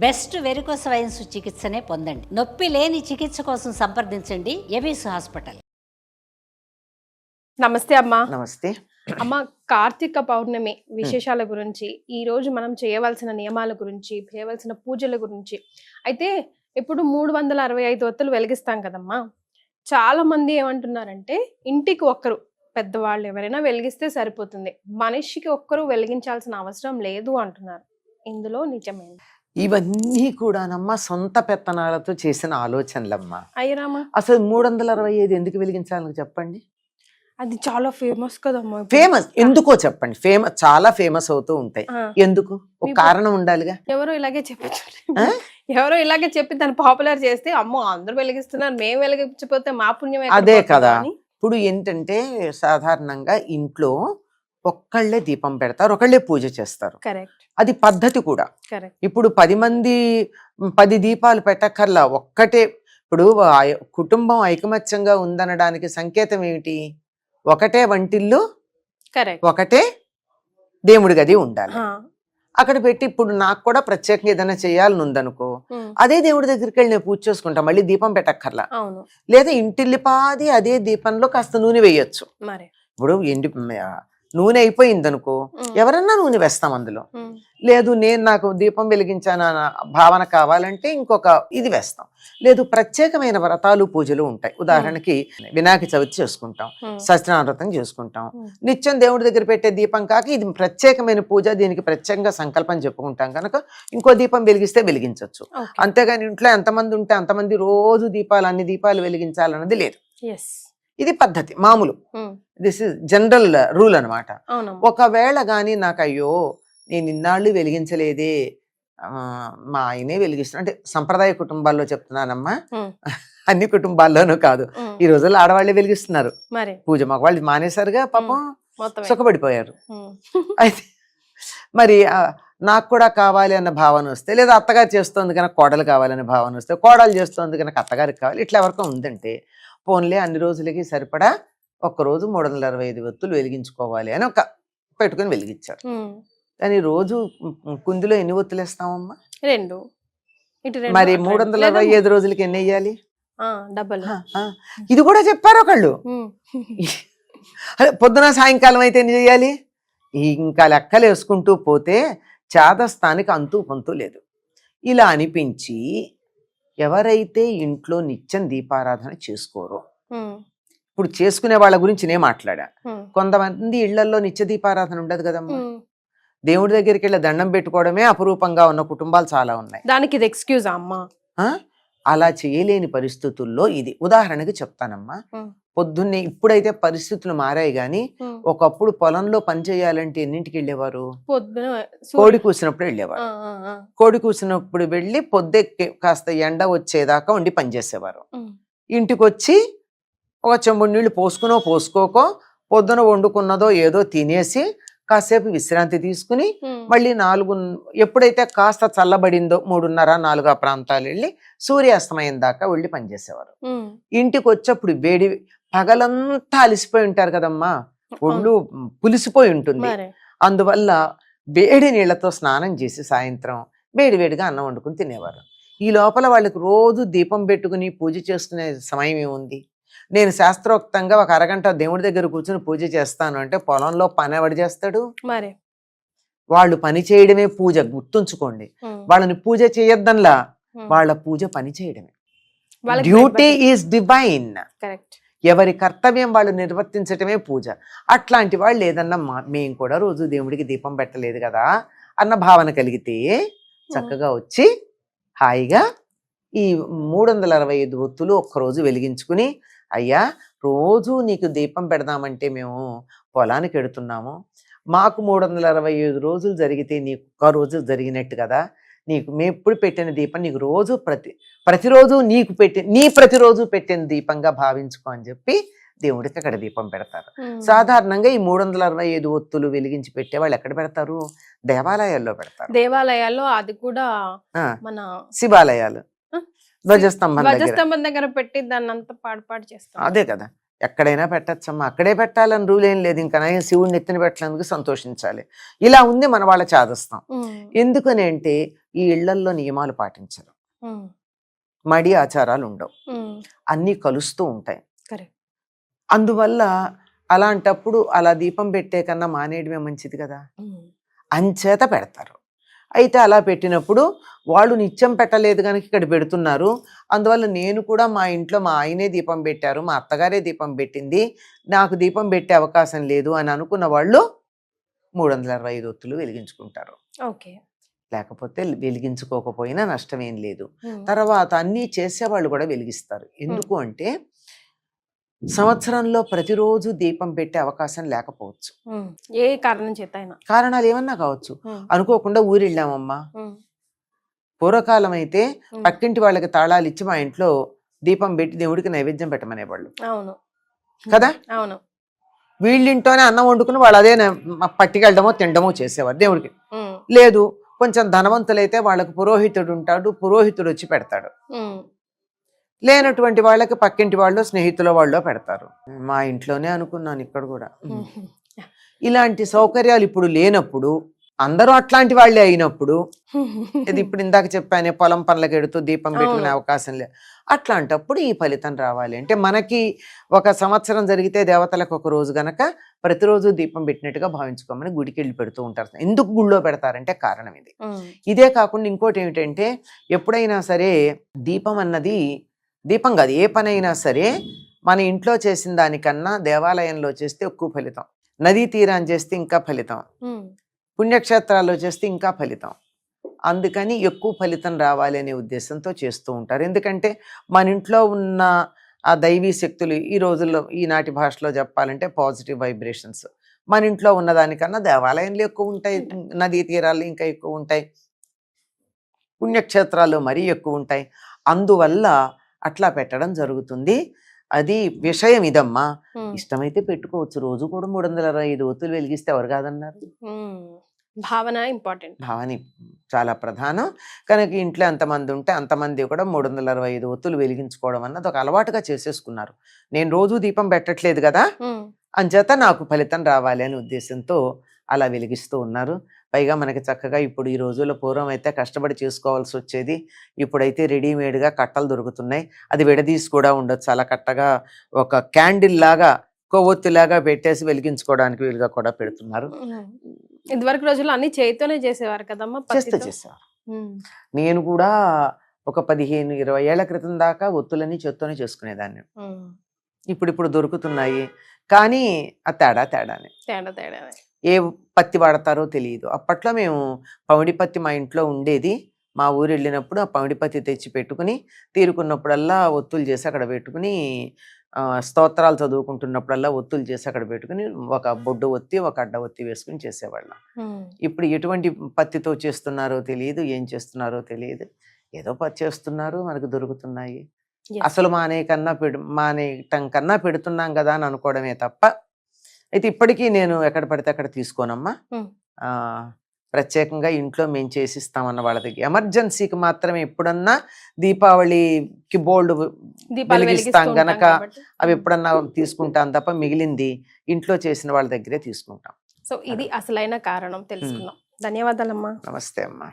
Best varicose veins చికిత్సనే పొందండి. నొప్పి లేని చికిత్స కోసం సంప్రదించండి ఎబిస్ హాస్పిటల్. నమస్తే అమ్మా. నమస్తే అమ్మ, కార్తీక పౌర్ణమి విశేషాల గురించి, ఈ రోజు మనం చేయవలసిన నియమాల గురించి, చేయవలసిన పూజల గురించి అయితే ఇప్పుడు 365 ఒత్తులు వెలిగిస్తాం కదమ్మా. చాలా మంది ఏమంటున్నారంటే ఇంటికి ఒక్కరు పెద్దవాళ్ళు ఎవరైనా వెలిగిస్తే సరిపోతుంది, మనిషికి ఒక్కరు వెలిగించాల్సిన అవసరం లేదు అంటున్నారు. ఇందులో నిజమేంటి? ఇవన్నీ కూడానమ్మా సొంత పెత్తనాలతో చేసిన ఆలోచనలమ్మా. అయ్యరామా, అసలు 365 ఎందుకు వెలిగించాలని చెప్పండి. అది చాలా ఫేమస్ కదమ్మా. ఫేమస్ ఎందుకో చెప్పండి. చాలా ఫేమస్ అవుతూ ఉంటాయి. ఎందుకు? ఒక కారణం ఉండాలిగా. ఎవరో ఇలాగే చెప్పి దాన్ని పాపులర్ చేస్తే అమ్మో అందరూ వెలిగిస్తున్నారు, మేము వెలిగించకపోతే మా పుణ్యమే. అదే కదా. ఇప్పుడు ఏంటంటే సాధారణంగా ఇంట్లో ఒక్కళ్ళే దీపం పెడతారు, ఒకళ్ళే పూజ చేస్తారు. కరెక్ట్. అది పద్ధతి కూడా. కరెక్ట్. ఇప్పుడు 10 మంది 10 దీపాలు పెట్టక్కర్లా, ఒక్కటే. ఇప్పుడు కుటుంబం ఐకమత్యంగా ఉందనడానికి సంకేతం ఏమిటి? ఒకటే వంటిల్లు, ఒకటే దేవుడి గది ఉండాలి. అక్కడ పెట్టి ఇప్పుడు నాకు కూడా ప్రత్యేకంగా ఏదైనా చేయాలని ఉందనుకో, అదే దేవుడి దగ్గరికి వెళ్ళి నేను పూజ చేసుకుంటా, మళ్ళీ దీపం పెట్టక్కర్లా. లేదా ఇంటిల్లిపాది అదే దీపంలో కాస్త నూనె వేయొచ్చు. ఇప్పుడు నూనె అయిపోయింది అనుకో, ఎవరన్నా నూనె వేస్తాం అందులో. లేదు నాకు దీపం వెలిగించాను భావన కావాలంటే ఇంకొక ఇది వేస్తాం. లేదు ప్రత్యేకమైన వ్రతాలు పూజలు ఉంటాయి. ఉదాహరణకి వినాయక చవితి చేసుకుంటాం, సత్యనారాయణ వ్రతం చేసుకుంటాం. నిత్యం దేవుడి దగ్గర పెట్టే దీపం కాక ఇది ప్రత్యేకమైన పూజ, దీనికి ప్రత్యేకంగా సంకల్పం చెప్పుకుంటాం కనుక ఇంకో దీపం వెలిగిస్తే వెలిగించవచ్చు. అంతేగాని ఇంట్లో ఎంతమంది ఉంటే అంతమంది రోజు దీపాలు అన్ని దీపాలు వెలిగించాలన్నది లేదు. ఇది పద్ధతి మామూలు. దిస్ ఇస్ జనరల్ రూల్ అనమాట. ఒకవేళ గాని నాకు అయ్యో నేను ఇన్నాళ్ళు వెలిగించలేదే, మా ఆయనే వెలిగిస్తున్నా అంటే సంప్రదాయ కుటుంబాల్లో చెప్తున్నానమ్మా, అన్ని కుటుంబాల్లోనూ కాదు. ఈ రోజుల్లో ఆడవాళ్లే వెలిగిస్తున్నారు పూజ, మగవాళ్ళు మానేశారుగా, పాపం సుఖపడిపోయారు. అయితే మరి నాకు కూడా కావాలి అన్న భావన వస్తే, లేదా అత్తగారు చేస్తోంది కనుక కోడలు కావాలనే భావన వస్తే, కోడలు చేస్తోంది కనుక అత్తగారికి కావాలి, ఇట్లా ఎవరికో ఉందంటే పోన్లే అన్ని రోజులకి సరిపడా ఒక్కరోజు 365 ఒత్తులు వెలిగించుకోవాలి అని ఒక పెట్టుకుని వెలిగించారు. కానీ రోజు కుందిలో ఎన్ని ఒత్తులు వేస్తామమ్మా? 2. మరి 365 రోజులకి ఎన్ని వేయాలి? ఇది కూడా చెప్పారు ఒకళ్ళు. పొద్దున సాయంకాలం అయితే ఎన్ని చేయాలి? ఇంకా లెక్కలు వేసుకుంటూ పోతే చాదస్తానికి అంతూ పొంతూ లేదు. ఇలా అనిపించి ఎవరైతే ఇంట్లో నిత్యం దీపారాధన చేసుకోరో, ఇప్పుడు చేసుకునే వాళ్ళ గురించి నేను మాట్లాడా. కొంతమంది ఇళ్లలో నిత్య దీపారాధన ఉండదు కదమ్మా. దేవుడి దగ్గరికి వెళ్ళి దండం పెట్టుకోవడమే అపురూపంగా ఉన్న కుటుంబాలు చాలా ఉన్నాయి. దానికి ఇది ఎక్స్క్యూజ్ అమ్మా. అలా చేయలేని పరిస్థితుల్లో ఇది ఉదాహరణకి చెప్తానమ్మా. పొద్దున్నే, ఇప్పుడైతే పరిస్థితులు మారాయి గాని ఒకప్పుడు పొలంలో పని చేయాలంటే ఎన్నింటికి వెళ్ళేవారు? కోడి కూసినప్పుడు వెళ్ళేవారు. కోడి కూసినప్పుడు వెళ్ళి పొద్దెక్కి కాస్త ఎండ వచ్చేదాకా ఉండి పనిచేసేవారు. ఇంటికి వచ్చి ఒక చెంబు నీళ్లు పోసుకోకో పొద్దున వండుకున్నదో ఏదో తినేసి కాసేపు విశ్రాంతి తీసుకుని మళ్ళీ 4 ఎప్పుడైతే కాస్త చల్లబడిందో 3:30-4 ఆ ప్రాంతాలు వెళ్ళి సూర్యాస్తమయం దాకా వెళ్ళి పనిచేసేవారు. ఇంటికి వచ్చేప్పుడు వేడి, పగలంతా అలిసిపోయి ఉంటారు కదమ్మా, ఒళ్ళు పులిసిపోయి ఉంటుంది. అందువల్ల వేడి నీళ్లతో స్నానం చేసి సాయంత్రం వేడివేడిగా అన్నం వండుకుని తినేవారు. ఈ లోపల వాళ్ళకి రోజు దీపం పెట్టుకుని పూజ చేసుకునే సమయం ఏముంది? నేను శాస్త్రోక్తంగా ఒక అరగంట దేవుడి దగ్గర కూర్చొని పూజ చేస్తాను అంటే పొలంలో పని ఎవడు చేస్తాడు? వాళ్ళు పని చేయడమే పూజ, గుర్తుంచుకోండి. వాళ్ళని పూజ చేయొద్దన్లా, వాళ్ళ పూజ పని చేయడమే. Duty is divine. ఎవరి కర్తవ్యం వాళ్ళు నిర్వర్తించటమే పూజ. అట్లాంటి వాళ్ళు ఏదన్నా మేము కూడా రోజు దేవుడికి దీపం పెట్టలేదు కదా అన్న భావన కలిగితే చక్కగా వచ్చి హాయిగా ఈ 365 ఒత్తులు ఒక్కరోజు వెలిగించుకుని, అయ్యా రోజు నీకు దీపం పెడదామంటే మేము పొలానికి ఎడుతున్నాము, మాకు 365 రోజులు జరిగితే నీకు ఒక్క రోజు జరిగినట్టు కదా, నీకు మేము ఎప్పుడు పెట్టిన దీపం నీకు రోజు ప్రతిరోజు ప్రతిరోజు పెట్టిన దీపంగా భావించుకో అని చెప్పి దేవుడికి అక్కడ దీపం పెడతారు. సాధారణంగా ఈ 365 ఒత్తులు వెలిగించి పెట్టే వాళ్ళు ఎక్కడ పెడతారు? దేవాలయాల్లో పెడతారు. దేవాలయాల్లో, అది కూడా మన శివాలయాలు ధ్వజస్తంభం దగ్గర పెట్టి దాన్ని అంతా పాడు చేస్తాం. అదే కదా, ఎక్కడైనా పెట్టచ్చమ్మా, అక్కడే పెట్టాలని రూల్ ఏం లేదు. ఇంకా శివుడిని ఎత్తిన పెట్టినందుకు సంతోషించాలి. ఇలా ఉంది మన వాళ్ళ చాదస్తం. ఎందుకని అంటే ఈ ఇళ్లల్లో నియమాలు పాటించరు, ఉమ్, మడి ఆచారాలు ఉండవు, ఉమ్, అన్నీ కలుస్తూ ఉంటాయి. correct. అందువల్ల అలాంటప్పుడు అలా దీపం పెట్టే కన్నా మానేయడమే మంచిది కదా, ఉమ్, అంచేత పెడతారు. అయితే అలా పెట్టినప్పుడు వాళ్ళు నిత్యం పెట్టలేదు కనుక ఇక్కడ పెడుతున్నారు. అందువల్ల నేను కూడా మా ఇంట్లో మా ఆయనే దీపం పెట్టారు, మా అత్తగారే దీపం పెట్టింది, నాకు దీపం పెట్టే అవకాశం లేదు అని అనుకున్న వాళ్ళు 365 ఒత్తులు వెలిగించుకుంటారు. ఓకే. లేకపోతే వెలిగించుకోకపోయినా నష్టమేం లేదు. ఉమ్, తర్వాత అన్నీ చేసేవాళ్ళు కూడా వెలిగిస్తారు. ఎందుకు అంటే సంవత్సరంలో ప్రతిరోజు దీపం పెట్టే అవకాశం లేకపోవచ్చు, ఉమ్, ఏ కారణం చేత అయినా. కారణాలు ఏమన్నా కావచ్చు. ఉమ్, అనుకోకుండా ఊరెళ్ళామమ్మా, ఉమ్, పూర్వకాలం అయితే ఉమ్, పక్కింటి వాళ్ళకి తాళాలు ఇచ్చి మా ఇంట్లో దీపం పెట్టి దేవుడికి నైవేద్యం పెట్టమనేవాళ్ళు అవును కదా. అవును. వీళ్ళింట్లోనే అన్నం వండుకుని వాళ్ళు అదే పట్టుకెళ్ళడమో తినడమో చేసేవారు దేవుడికి. ఉమ్, లేదు కొంచెం ధనవంతులైతే వాళ్ళకు పురోహితుడు ఉంటాడు, పురోహితుడు వచ్చి పెడతాడు. ఉమ్, లేనటువంటి వాళ్ళకి పక్కింటి వాళ్ళు స్నేహితుల వాళ్ళు పెడతారు. మా ఇంట్లోనే అనుకున్నాను ఇక్కడ కూడా. ఉమ్, ఇలాంటి సౌకర్యాలు ఇప్పుడు లేనప్పుడు, అందరూ అట్లాంటి వాళ్ళే అయినప్పుడు, ఇది ఇప్పుడు ఇందాక చెప్పానే పొలం పనులకు ఎడుతూ దీపం పెట్టుకునే అవును. అవకాశం లేదు. అట్లాంటప్పుడు ఈ ఫలితం రావాలి అంటే మనకి ఒక సంవత్సరం జరిగితే దేవతలకు ఒక రోజు గనక ప్రతిరోజు దీపం పెట్టినట్టుగా భావించుకోమని గుడికి వెళ్ళి పెడుతూ ఉంటారు. ఎందుకు గుళ్ళో పెడతారంటే కారణం ఇది. ఉమ్, ఇదే కాకుండా ఇంకోటి ఏమిటంటే ఎప్పుడైనా సరే దీపం అన్నది, దీపం కాదు ఏ పనైనా సరే మన ఇంట్లో చేసిన దానికన్నా దేవాలయంలో చేస్తే ఎక్కువ ఫలితం, నదీ తీరాన్ని చేస్తే ఇంకా ఫలితం, ఉమ్, పుణ్యక్షేత్రాల్లో చేస్తే ఇంకా ఫలితం. అందుకని ఎక్కువ ఫలితం రావాలి అనే ఉద్దేశంతో చేస్తూ ఉంటారు. ఎందుకంటే మన ఇంట్లో ఉన్న ఆ దైవీ శక్తులు ఈ రోజుల్లో ఈనాటి భాషలో చెప్పాలంటే పాజిటివ్ వైబ్రేషన్స్ మన ఇంట్లో ఉన్నదానికన్నా దేవాలయంలో ఎక్కువ ఉంటాయి, నదీ తీరాల్లో ఇంకా ఎక్కువ ఉంటాయి, పుణ్యక్షేత్రాల్లో మరీ ఎక్కువ ఉంటాయి. అందువల్ల అట్లా పెట్టడం జరుగుతుంది. అది విషయం ఇదమ్మా. ఉమ్, ఇష్టమైతే పెట్టుకోవచ్చు, రోజు కూడా 365 ఒత్తులు వెలిగిస్తే ఎవరు కాదన్నారు. ఉమ్. భావన ఇంపార్టెంట్. భావని చాలా ప్రధానం కనుక ఇంట్లో ఎంతమంది ఉంటే అంతమంది కూడా 365 ఒత్తులు వెలిగించుకోవడం అన్నది ఒక అలవాటుగా చేసేసుకున్నారు. నేను రోజు దీపం పెట్టట్లేదు కదా, అంచేత నాకు ఫలితం రావాలి అనే ఉద్దేశంతో అలా వెలిగిస్తూ ఉన్నారు. పైగా మనకి చక్కగా ఇప్పుడు ఈ రోజుల్లో పూర్వం అయితే కష్టపడి చేసుకోవాల్సి వచ్చేది, ఇప్పుడైతే రెడీమేడ్గా కట్టలు దొరుకుతున్నాయి, అది విడదీసి కూడా ఉండొచ్చు. అలా కట్టగా ఒక క్యాండిల్ లాగా కొవ్వొత్తిలాగా పెట్టేసి వెలిగించుకోవడానికి వీలుగా కూడా పెడుతున్నారు. ఇదివరకు రోజుల్లో అన్ని చేతితోనే చేసేవారు కదమ్మా, చేస్తూ పత్తితో. చేసేవారు. ఉమ్, నేను కూడా ఒక 15-20 ఏళ్ల క్రితం దాకా ఒత్తులన్నీ చేత్తోనే చేసుకునేదాన్ని. ఉమ్. ఇప్పుడు దొరుకుతున్నాయి కానీ ఆ తేడానే. తేడా తేడానే. ఏ పత్తి వాడతారో తెలియదు. అప్పట్లో మేము పమిడి పత్తి మా ఇంట్లో ఉండేది. మా ఊరు వెళ్ళినప్పుడు ఆ పమిడి పత్తి తెచ్చి పెట్టుకుని తీరుకున్నప్పుడల్లా ఒత్తులు చేసి అక్కడ పెట్టుకుని, స్తోత్రాలు చదువుకుంటున్నప్పుడల్లా ఒత్తులు చేసి అక్కడ పెట్టుకుని ఒక బొడ్డు ఒత్తి ఒక అడ్డ ఒత్తి వేసుకుని చేసేవాళ్ళం. ఉమ్, ఇప్పుడు ఎటువంటి పత్తితో చేస్తున్నారో తెలియదు, ఏం చేస్తున్నారో తెలియదు, ఏదో పత్తి చేస్తున్నారు, మనకు దొరుకుతున్నాయి. yes. అసలు మానేయటం కన్నా పెడుతున్నాం కదా అని అనుకోవడమే తప్ప. అయితే ఇప్పటికీ నేను ఎక్కడ పడితే అక్కడ తీసుకోనమ్మా. ఉమ్, ప్రత్యేకంగా ఇంట్లో మేము చేసిస్తామన్న వాళ్ళ దగ్గర ఎమర్జెన్సీకి మాత్రమే ఎప్పుడన్నా దీపావళికి బోల్డ్ దీపాలు వెలిగిస్తాం వెలిగిస్తూ గనక ఉంటాం కాబట్టి. అవి ఎప్పుడన్నా తీసుకుంటాం తప్ప మిగిలింది ఇంట్లో చేసిన వాళ్ళ దగ్గరే తీసుకుంటాం. సో ఇది అసలైన కారణం తెలుసుకున్నాం. ధన్యవాదాలమ్మా. నమస్తే అమ్మా.